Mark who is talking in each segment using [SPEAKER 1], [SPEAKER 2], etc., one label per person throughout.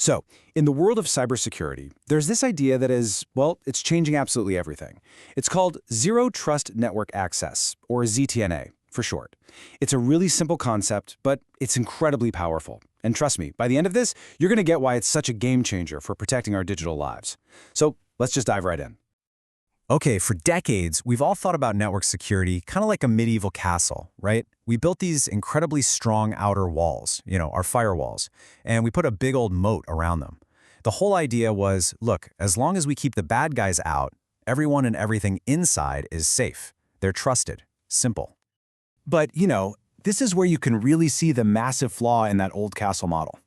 [SPEAKER 1] So, in the world of cybersecurity, there's this idea that is, well, it's changing absolutely everything. It's called Zero Trust Network Access, or ZTNA for short. It's a really simple concept, but it's incredibly powerful. And trust me, by the end of this, you're going to get why it's such a game changer for protecting our digital lives. So, let's just dive right in. Okay, for decades, we've all thought about network security kind of like a medieval castle, right? We built these incredibly strong outer walls, our firewalls, and we put a big old moat around them. The whole idea was, look, as long as we keep the bad guys out, everyone and everything inside is safe. They're trusted. Simple. But, this is where you can really see the massive flaw in that old castle model.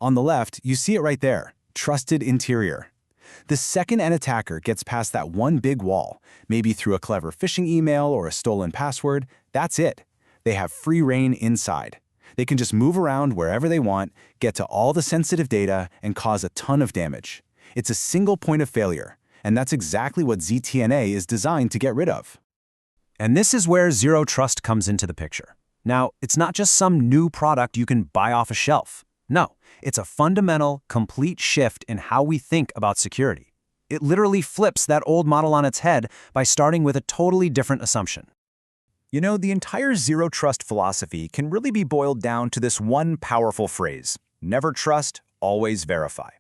[SPEAKER 1] On the left, you see it right there, trusted interior. The second an attacker gets past that one big wall, maybe through a clever phishing email or a stolen password, that's it. They have free rein inside. They can just move around wherever they want, get to all the sensitive data, and cause a ton of damage. It's a single point of failure, and that's exactly what ZTNA is designed to get rid of. And this is where Zero Trust comes into the picture. Now, it's not just some new product you can buy off a shelf. No, it's a fundamental, complete shift in how we think about security. It literally flips that old model on its head by starting with a totally different assumption. The entire Zero Trust philosophy can really be boiled down to this one powerful phrase: never trust, always verify.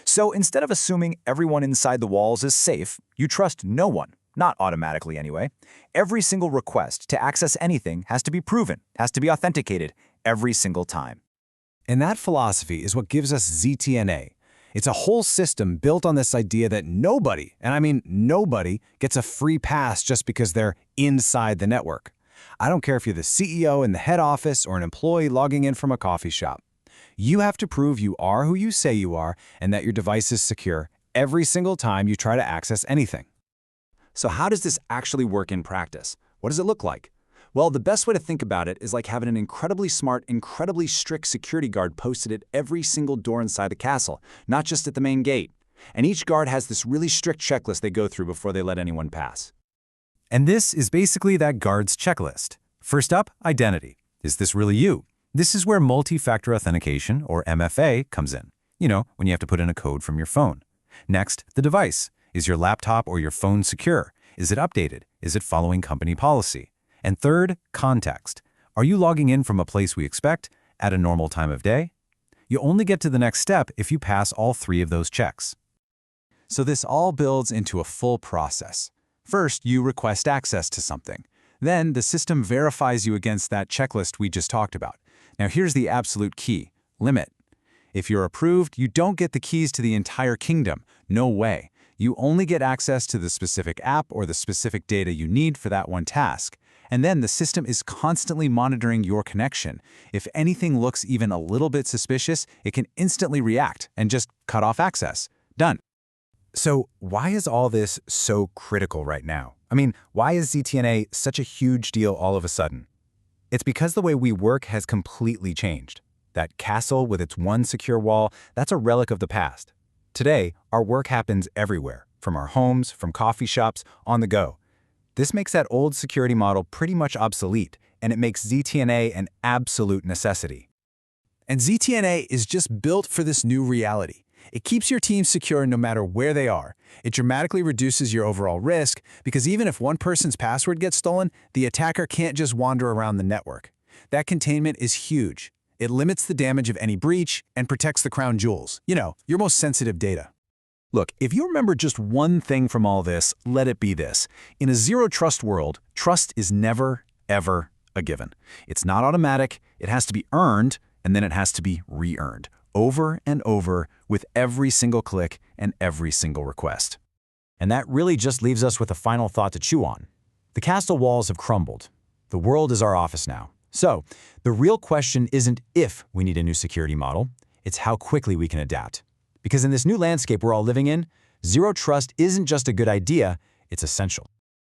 [SPEAKER 1] So instead of assuming everyone inside the walls is safe, you trust no one, not automatically anyway. Every single request to access anything has to be proven, has to be authenticated every single time. And that philosophy is what gives us ZTNA. It's a whole system built on this idea that nobody, and I mean nobody, gets a free pass just because they're inside the network. I don't care if you're the CEO in the head office or an employee logging in from a coffee shop. You have to prove you are who you say you are and that your device is secure every single time you try to access anything. So how does this actually work in practice? What does it look like? Well, the best way to think about it is like having an incredibly smart, incredibly strict security guard posted at every single door inside the castle, not just at the main gate. And each guard has this really strict checklist they go through before they let anyone pass. And this is basically that guard's checklist. First up, identity. Is this really you? This is where multi-factor authentication, or MFA, comes in. When you have to put in a code from your phone. Next, the device. Is your laptop or your phone secure? Is it updated? Is it following company policy? And third, context. Are you logging in from a place we expect at a normal time of day? You only get to the next step if you pass all three of those checks. So this all builds into a full process. First, you request access to something. Then the system verifies you against that checklist we just talked about. Now here's the absolute key: limit. If you're approved, you don't get the keys to the entire kingdom. No way. You only get access to the specific app or the specific data you need for that one task. And then the system is constantly monitoring your connection. If anything looks even a little bit suspicious, it can instantly react and just cut off access. Done. So why is all this so critical right now? I mean, why is ZTNA such a huge deal all of a sudden? It's because the way we work has completely changed. That castle with its one secure wall, that's a relic of the past. Today, our work happens everywhere, from our homes, from coffee shops, on the go. This makes that old security model pretty much obsolete, and it makes ZTNA an absolute necessity. And ZTNA is just built for this new reality. It keeps your team secure no matter where they are. It dramatically reduces your overall risk because even if one person's password gets stolen, the attacker can't just wander around the network. That containment is huge. It limits the damage of any breach and protects the crown jewels, your most sensitive data. Look, if you remember just one thing from all this, let it be this. In a zero-trust world, trust is never, ever a given. It's not automatic, it has to be earned, and then it has to be re-earned, over and over, with every single click and every single request. And that really just leaves us with a final thought to chew on. The castle walls have crumbled. The world is our office now. So, the real question isn't if we need a new security model, it's how quickly we can adapt. Because in this new landscape we're all living in, zero trust isn't just a good idea, it's essential.